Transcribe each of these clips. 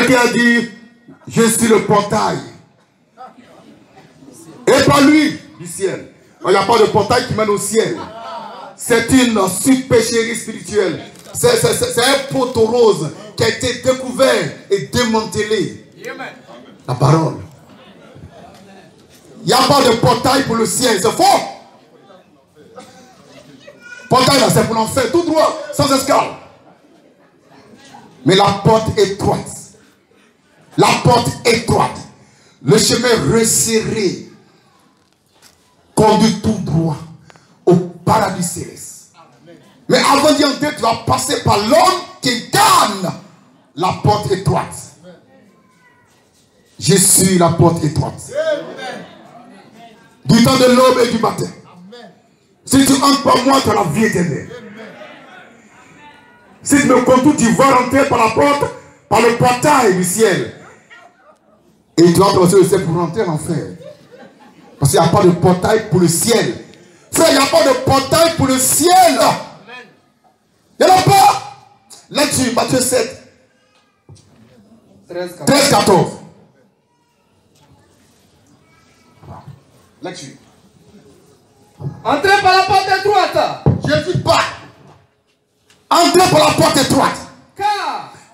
Quelqu'un a dit, je suis le portail. Et pas lui, du ciel. Il n'y a pas de portail qui mène au ciel. C'est une supercherie spirituelle. C'est un poteau rose qui a été découvert et démantelé. La parole. Il n'y a pas de portail pour le ciel, c'est faux. Portail là, c'est pour l'enfer, tout droit, sans escale. Mais la porte étroite, le chemin resserré, conduit tout droit au paradis céleste. Mais avant d'y entrer, tu vas passer par l'homme qui gagne la porte étroite. Je suis la porte étroite. Du temps de l'aube et du matin. Si tu entres par moi, tu as la vie éternelle. Si tu me contours, tu vas rentrer par la porte, par le portail du ciel. Et tu vas traverser le ciel pour rentrer en enfer. Parce qu'il n'y a pas de portail pour le ciel. Frère, il n'y a pas de portail pour le ciel. Il n'y en a pas. Là-dessus, Matthieu 7. 13-14. Là-dessus. Entrez par la porte étroite. Je ne dis pas. Entrez par la porte étroite.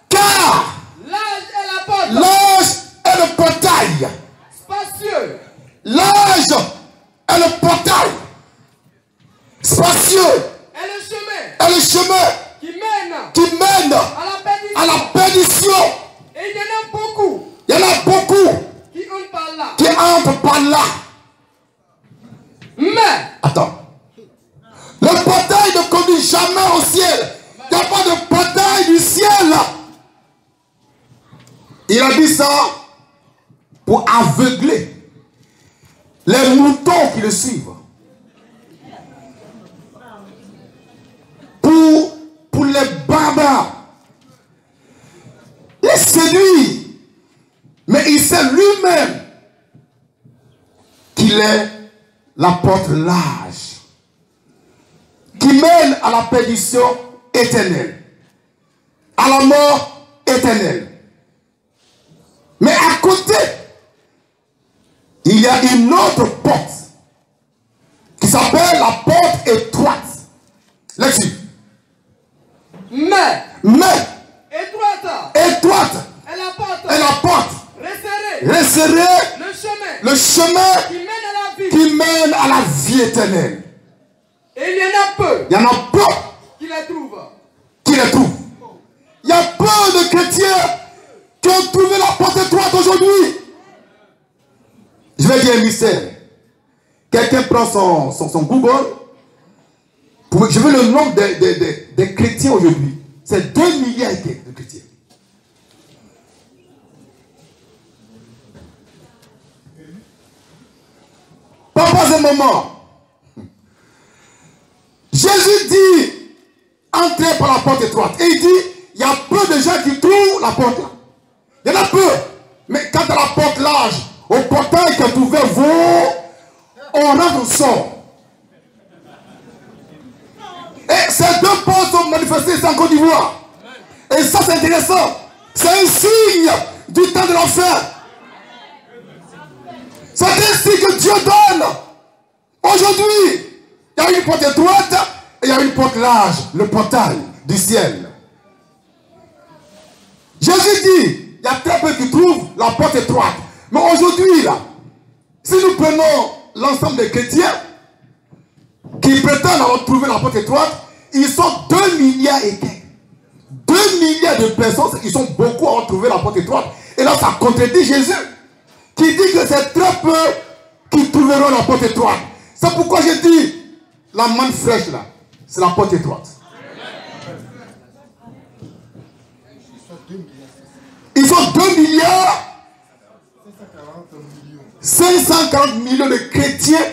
Car l'âge est la porte. L'âge est le portail. Spacieux. L'âge est le portail. Spacieux. Et le chemin. Qui mène à la perdition. Et il y en a beaucoup. Il y en a beaucoup. Qui entrent par là. Qui entrent par là. Mais. Attends. Le portail ne conduit jamais au ciel. Il n'y a pas de portail du ciel. Il a dit ça pour aveugler les moutons qui le suivent. Pour les barbares. Il séduit. Mais il sait lui-même qu'il est la porte large qui mène à la perdition éternelle, à la mort éternelle. Mais à côté, il y a une autre porte qui s'appelle la porte étroite. Là-dessus. Mais étroite est la porte resserrée, le chemin qui mène à la vie éternelle. Et il y en a peu. Il y en a peu qui les trouvent. Il y a peu de chrétiens qui ont trouvé la porte étroite aujourd'hui. Je vais dire un mystère. Quelqu'un prend son Google. Je veux le nombre des chrétiens aujourd'hui. C'est 2 milliards et quelques de chrétiens. Pas un moment. Jésus dit, entrez par la porte étroite. Et il dit, il y a peu de gens qui trouvent la porte là. Il y en a peu. Mais quand à la porte large, au portail qui est ouvert, on rentre au sort. Et ces deux portes sont manifestées en Côte d'Ivoire. Et ça c'est intéressant. C'est un signe du temps de l'enfer. C'est un signe que Dieu donne. Aujourd'hui, il y a une porte étroite et il y a une porte large, le portail du ciel. Jésus dit, il y a très peu qui trouvent la porte étroite. Mais aujourd'hui, là, si nous prenons l'ensemble des chrétiens qui prétendent avoir trouvé la porte étroite, ils sont 2 milliards et quelques. 2 milliards de personnes, ils sont beaucoup à avoir trouvé la porte étroite. Et là, ça contredit Jésus, qui dit que c'est très peu qui trouveront la porte étroite. C'est pourquoi j'ai dit, la manne fraîche là, c'est la porte étroite. Ils sont 2 milliards 540 millions de chrétiens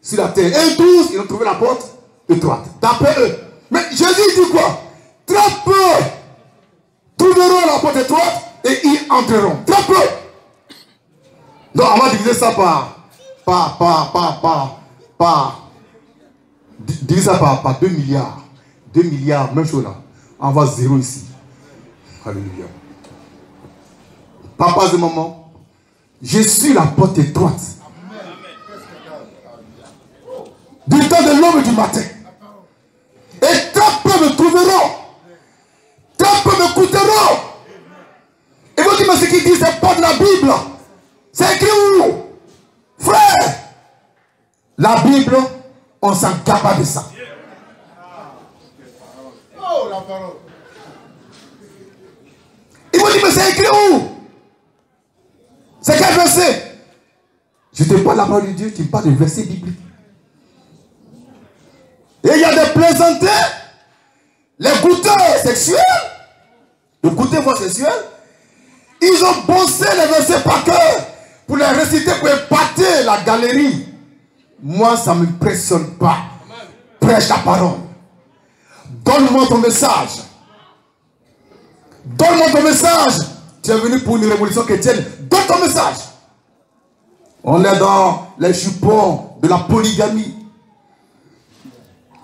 sur la terre. Et tous, ils ont trouvé la porte étroite. D'après eux. Mais Jésus dit quoi? Très peu trouveront la porte étroite et ils entreront. Très peu. Donc on va diviser ça diviser ça par 2 milliards. 2 milliards, même chose là. On va 0 ici. Alléluia. Papas et mamans, je suis la porte étroite. Du temps de l'aube et du matin. Et très peu me trouveront. Très peu m'écouteront. Et vous dites, mais ce qu'ils disent, c'est pas de la Bible. C'est écrit où? Frère, la Bible, on s'en capable de ça. Oh, la parole. Il vous dit, mais c'est écrit où? C'est quel verset? Je te parle de la parole de Dieu, tu me parles de verset biblique. Et il y a des plaisanteries, les goûteurs sexuels, le goûter sexuel, ils ont bossé les versets par cœur pour les réciter, pour épater la galerie. Moi, ça ne m'impressionne pas. Prêche la parole. Donne-moi ton message. Donne-moi ton message. Tu es venu pour une révolution chrétienne. Donne ton message. On est dans les jupons de la polygamie.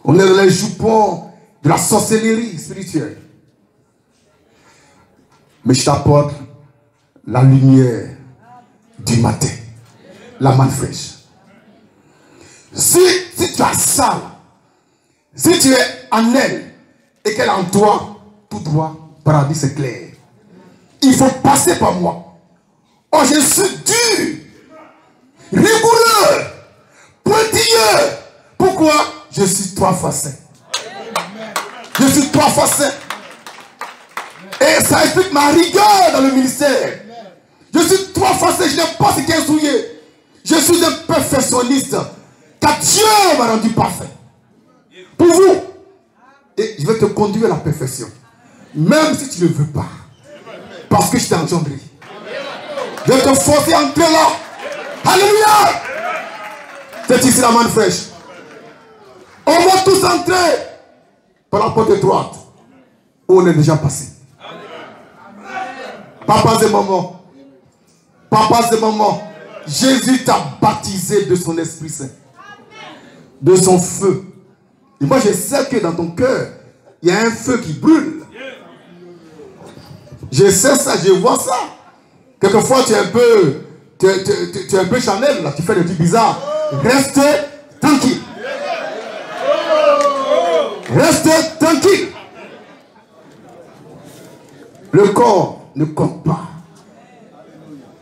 On est dans les jupons de la sorcellerie spirituelle. Mais je t'apporte la lumière du matin. La manne fraîche. Si tu as ça, si tu es en elle et qu'elle est en toi, tout droit, paradis c'est clair. Il faut passer par moi. Oh, je suis dur, rigoureux, pointilleux. Pourquoi? Je suis 3 fois saint. Je suis 3 fois saint. Et ça explique ma rigueur dans le ministère. Je suis 3 fois saint. Je n'aime pas ce qui est souillé. Je suis un perfectionniste. Car Dieu m'a rendu parfait. Pour vous. Et je vais te conduire à la perfection. Même si tu ne le veux pas. Parce que je t'ai engendré. Je vais te forcer à entrer là. Alléluia. C'est ici la manne fraîche. On va tous entrer par la porte étroite où on est déjà passé. Papas et mamans, Jésus t'a baptisé de son Esprit Saint, de son feu. Et moi je sais que dans ton cœur, il y a un feu qui brûle. Je sais ça, je vois ça. Quelquefois tu es un peu Chanel, là, tu fais des trucs bizarres. Reste tranquille. Reste tranquille. Le corps ne compte pas.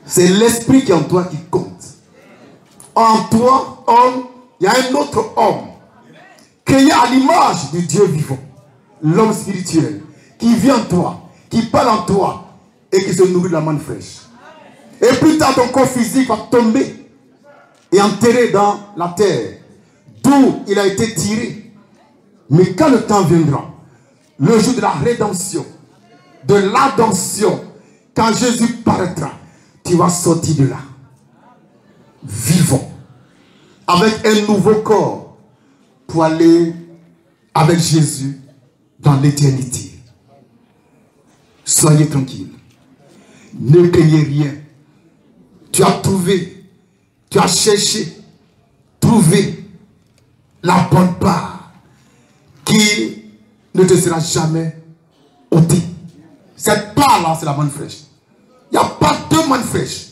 C'est l'esprit qui est en toi qui compte. En toi, homme, il y a un autre homme créé à l'image du Dieu vivant. L'homme spirituel qui vit en toi, qui parle en toi et qui se nourrit de la manne fraîche. Et plus tard, ton corps physique va tomber et enterré dans la terre, d'où il a été tiré. Mais quand le temps viendra, le jour de la rédemption, de l'adoption, quand Jésus paraîtra, tu vas sortir de là, vivant, avec un nouveau corps, pour aller avec Jésus dans l'éternité. Soyez tranquille. Ne craignez rien. Tu as trouvé, tu as cherché, trouvé la bonne part qui ne te sera jamais ôtée. Cette part-là, c'est la manne fraîche. Il n'y a pas 2 mannes fraîches.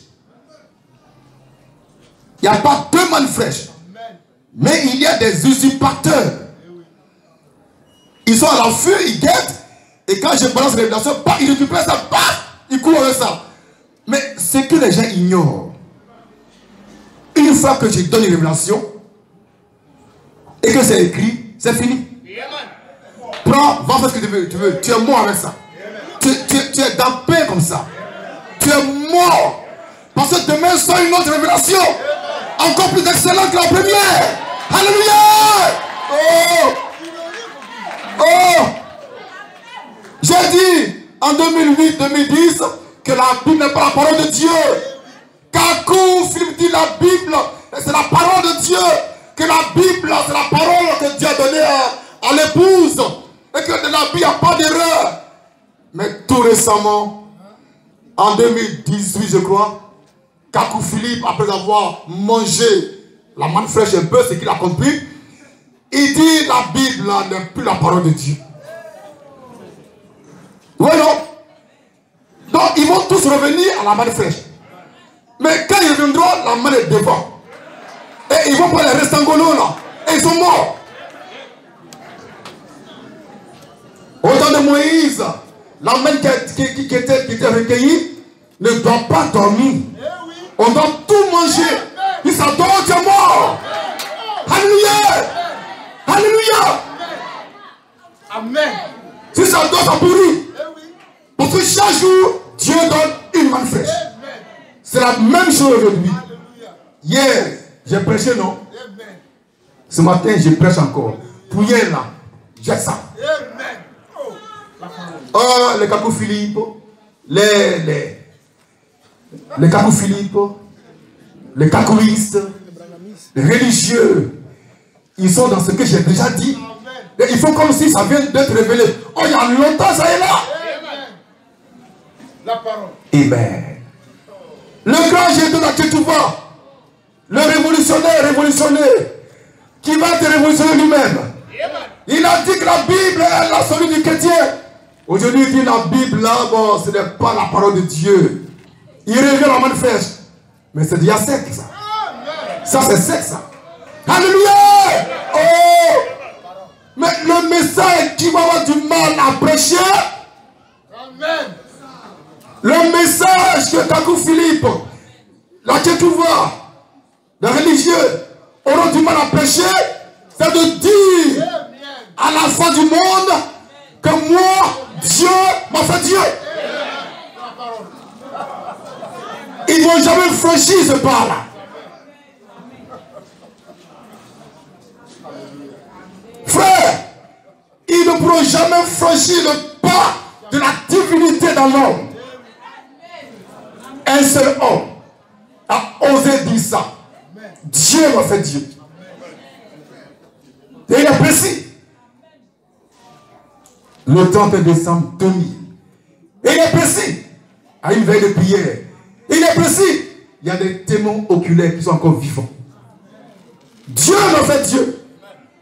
Il n'y a pas 2 mannes fraîches. Mais il y a des usurpateurs. Ils sont à l'affût, ils guettent. Et quand je balance la révélation, ils récupèrent ça, ils courent avec ça. Mais ce que les gens ignorent, une fois que je donne une révélation et que c'est écrit, c'est fini. Prends, va faire ce que tu veux. Tu es mort avec ça. Tu es dans paix comme ça. Tu es mort. Parce que demain sera une autre révélation. Encore plus excellente que la première. Alléluia. Oh. J'ai dit en 2008-2010 que la Bible n'est pas la parole de Dieu. Kakou, Philippe dit la Bible, c'est la parole de Dieu. Que la Bible, c'est la parole que Dieu a donnée à l'épouse. Et que de la Bible, il n'y a pas d'erreur. Mais tout récemment, en 2018, je crois, Kakou Philippe, après avoir mangé la manne fraîche un peu, ce qu'il a compris, il dit la Bible n'est plus la parole de Dieu. Oui, non? Donc ils vont tous revenir à la main fraîche. Mais quand ils reviendront, la main est devant. Et ils vont prendre les restangolo là. Et ils sont morts. Au temps de Moïse, la main qui était recueillie ne doit pas dormir. On doit tout manger. Il s'adore, tu es mort. Alléluia. Alléluia. Amen. Si ça dort, ça pourrit. Parce que chaque jour, Dieu donne une manne fraîche. C'est la même chose aujourd'hui. Hier, j'ai prêché, non? Ce matin, je prêche encore. Pour hier, là, j'ai ça. Oh, les Kakou Philippe, les Kakou Philippe, les Kakouistes, les religieux, ils sont dans ce que j'ai déjà dit. Et ils font comme si ça vient d'être révélé. Oh, il y a longtemps, ça est là. La parole. Amen. Le grand Jésus là que tu vois, le révolutionnaire, qui va te révolutionner lui-même. Il a dit que la Bible est la solution du chrétien. Aujourd'hui, il dit la Bible là, bon, ce n'est pas la parole de Dieu. Il revient la main fraîche. Mais c'est déjà sec ça. Ça c'est sec ça. Alléluia. Oh. Mais le message qui va avoir du mal à prêcher. Amen. Le message que Kakou Philippe, là que tu vois, les religieux auront du mal à prêcher, c'est de dire à la fin du monde que moi, Dieu m'a fait Dieu. Ils ne vont jamais franchir ce pas-là. Frère, ils ne pourront jamais franchir le pas de la divinité dans l'homme. Un seul homme a osé dire ça. Dieu m'a fait Dieu. Et il est précis. Le 30 décembre 2000. Et il est précis. À une veille de prière. Il est précis. Il y a des témoins oculaires qui sont encore vivants. Dieu m'a fait Dieu.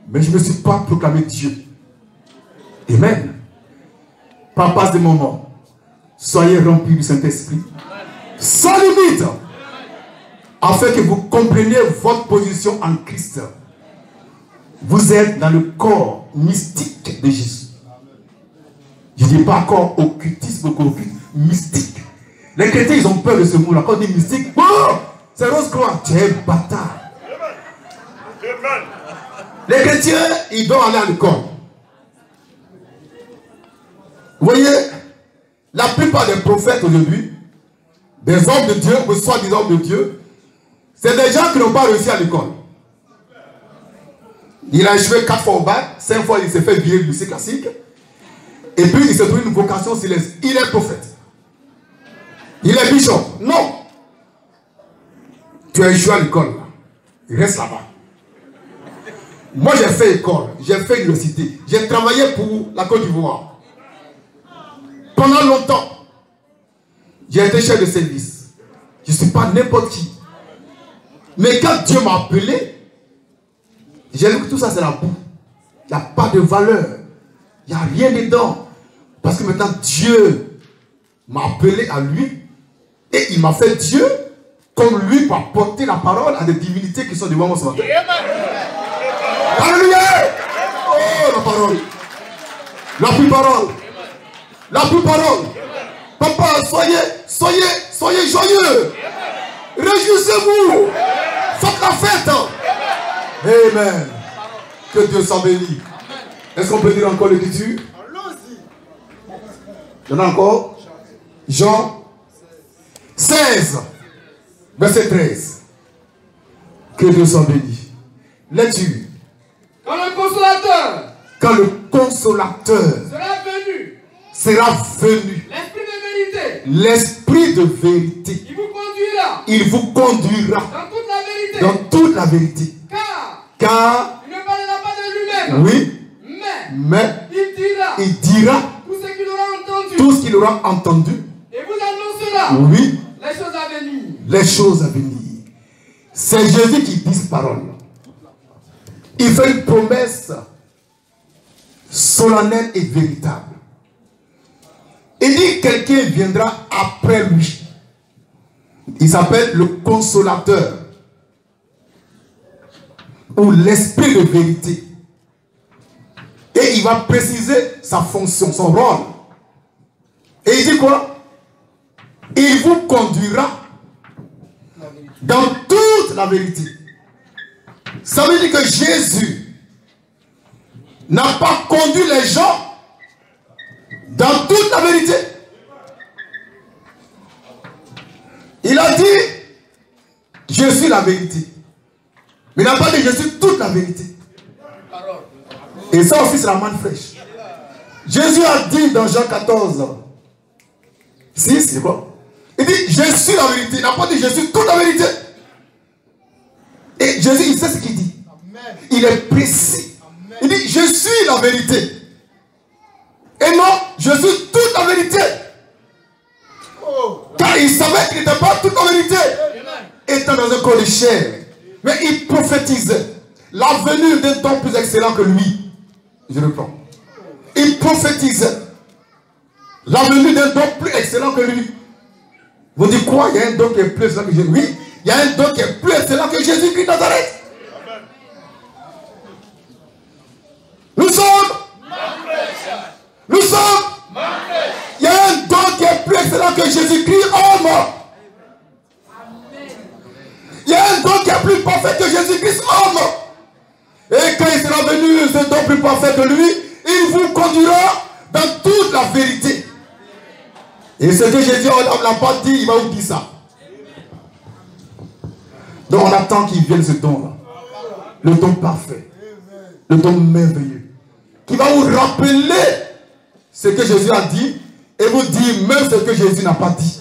Mais je ne me suis pas proclamé Dieu. Amen. Par passe de moment, soyez remplis du Saint-Esprit. Sans limite. Afin que vous compreniez votre position en Christ. Vous êtes dans le corps mystique de Jésus. Je ne dis pas corps occultisme, mystique. Les chrétiens, ils ont peur de ce mot-là. Quand on dit mystique, oh, c'est rose croix. Tu es bâtard. Les chrétiens, ils doivent aller à l'école. Vous voyez, la plupart des prophètes aujourd'hui, des hommes de Dieu, ou soit des hommes de Dieu, c'est des gens qui n'ont pas réussi à l'école. Il a échoué 4 fois au bac, 5 fois il s'est fait virer du lycée classique, et puis il s'est trouvé une vocation céleste. Il est prophète. Il est bishop. Non. Tu as échoué à l'école. Il reste là-bas. Moi j'ai fait école, j'ai fait université, j'ai travaillé pour la Côte d'Ivoire. Pendant longtemps, j'ai été chef de service. Je ne suis pas n'importe qui. Mais quand Dieu m'a appelé, j'ai vu que tout ça c'est la boue. Il n'y a pas de valeur. Il n'y a rien dedans. Parce que maintenant Dieu m'a appelé à lui. Et il m'a fait Dieu comme lui pour apporter la parole à des divinités qui sont devant moi ce matin. Alléluia. Oh la parole. La plus parole. La plus parole. Papa, soyez joyeux. Réjouissez-vous. Faites la fête. Amen. Que Dieu s'en bénisse. Est-ce qu'on peut dire encore l'écriture? Il y en a encore. Jean 16, verset 13. Que Dieu s'en bénisse. Lecture. Quand le consolateur. Quand le consolateur sera venu. L'esprit de vérité. Il vous conduira dans toute la vérité. Car il ne parlera pas de lui-même. Oui. Mais il dira tout ce qu'il aura entendu. Et vous annoncera oui. les choses à venir. Les choses à venir. C'est Jésus qui dit cette parole. Il fait une promesse solennelle et véritable. Il dit dit quelqu'un viendra après lui. Il s'appelle le consolateur. Ou l'esprit de vérité. Et il va préciser sa fonction, son rôle. Et il dit quoi? Il vous conduira dans toute la vérité. Ça veut dire que Jésus n'a pas conduit les gens dans toute la vérité. Il a dit, je suis la vérité. Mais il n'a pas dit, je suis toute la vérité. Et ça aussi, c'est la manne fraîche. Jésus a dit dans Jean 14, 6, c'est quoi? Il dit, je suis la vérité. Il n'a pas dit, je suis toute la vérité. Et Jésus, il sait ce qu'il dit. Il est précis. Il dit, je suis la vérité. Et non, je suis toute la vérité. Car il savait qu'il n'était pas toute la vérité. Étant dans un corps de chair. Mais il prophétisait la venue d'un don plus excellent que lui. Je reprends. Il prophétisait la venue d'un don plus excellent que lui. Vous dites quoi? Il y a un don qui est plus excellent que Jésus. Oui, il y a un don qui est plus excellent que Jésus-Christ de Nazareth. Nous sommes. Il y a un don qui est plus excellent que Jésus-Christ, homme. Il y a un don qui est plus parfait que Jésus-Christ, homme. Et quand il sera venu, ce don plus parfait que lui, il vous conduira dans toute la vérité. Et ce que Jésus ne l'a pas dit, il va vous dire ça. Donc on attend qu'il vienne ce don-là. Le don parfait. Le don merveilleux. Qui va vous rappeler ce que Jésus a dit et vous dire même ce que Jésus n'a pas dit.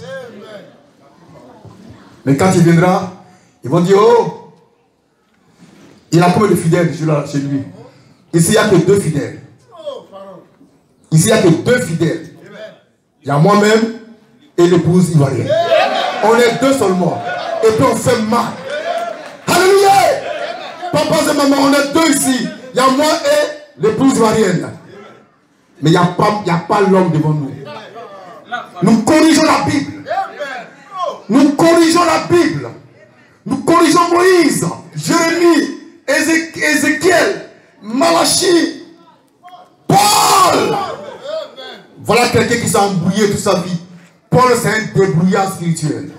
Mais quand il viendra, ils vont dire, oh, il a combien de fidèles chez lui? Ici, il n'y a que 2 fidèles. Ici, il n'y a que 2 fidèles. Il y a moi-même et l'épouse ivoirienne. On est 2 seulement. Et puis on fait mal. Alléluia! Papa et maman, on est 2 ici. Il y a moi et l'épouse ivoirienne. Mais il n'y a pas l'homme devant nous. Nous corrigeons la Bible. Nous corrigeons la Bible. Nous corrigeons Moïse, Jérémie, Ézéchiel, Malachie, Paul. Voilà quelqu'un qui s'est embrouillé toute sa vie. Paul, c'est un débrouillard spirituel.